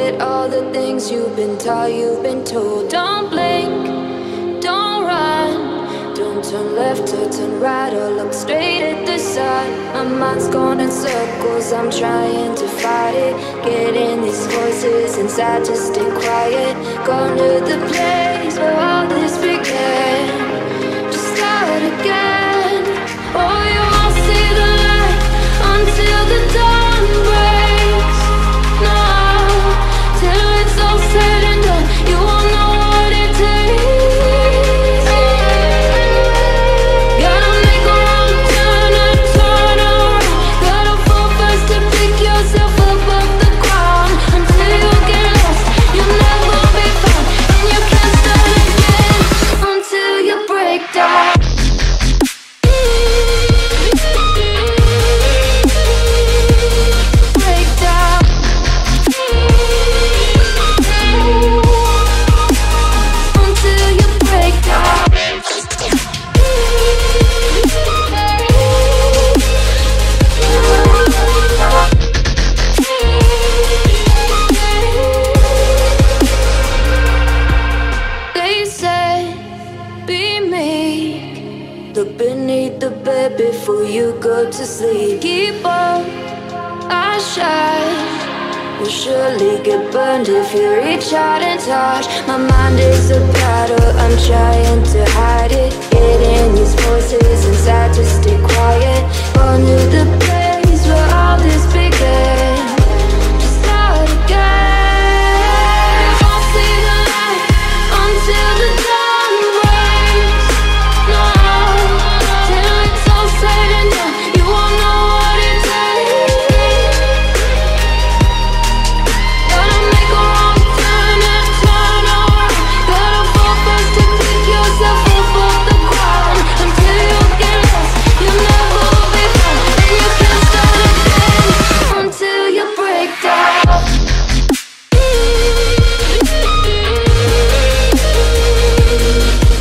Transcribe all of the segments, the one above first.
forget all the things you've been taught, you've been told. Don't blink, don't run, don't turn left or turn right or look straight at the sun. My mind's going in circles, I'm trying to fight it. Getting these voices inside to stay quiet. Going to the place where all this began. Just start again. Oh, you won't see the light until the dawn breaks. No, till it's all said and done, you won't know what it takes. Gotta make a wrong turn and turn around. Gotta fall fast to pick yourself up off the ground. Until you get lost, you'll never be found. And you can't start again until you break down. Look beneath the bed before you go to sleep. Keep on, I shine. You'll surely get burned if you reach out and touch. My mind is a battle, I'm trying to hide it. Getting these voices inside to stay quiet. Going to the place where all this began. Just start again. You won't see the light until the dawn breaks. No, till it's all said and done, you won't know what it takes. Gotta make a wrong turn and turn around. Gotta fall fast to pick yourself up off the ground. Until you get lost, you'll never be found. And you can't start again until you break down.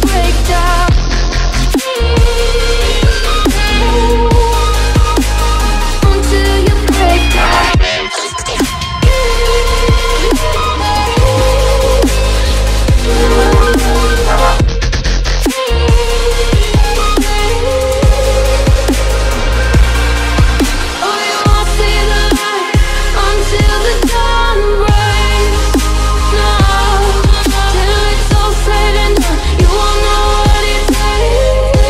Break down. Until you break down. Oh, you won't see the light until the dawn breaks. No, till it's all said and done, you won't know what it takes.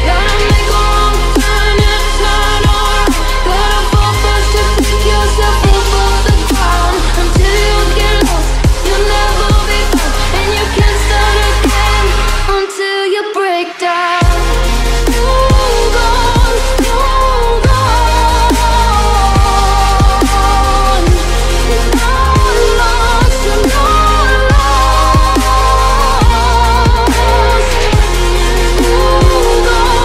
Gotta make a wrong turn and turn around. Gotta fall fast to pick yourself up off the ground. Until you get lost, you'll never be found. And you can't start again until you break down. Hold on, hold on. You're not lost, you're not lost. Hold on,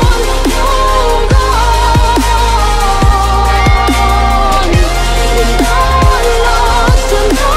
hold on. You're not lost, you're not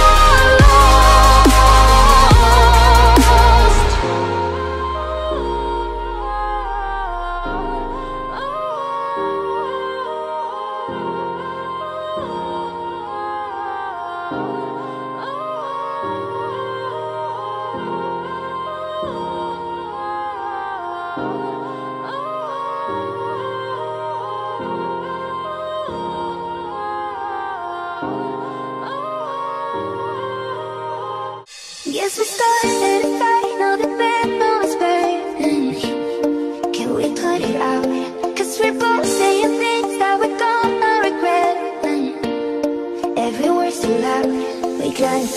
Guess we started a fight, now the bedroom is burning. Can we put it out? 'Cause we're both saying things that we're gonna regret. Every word's too loud, we can't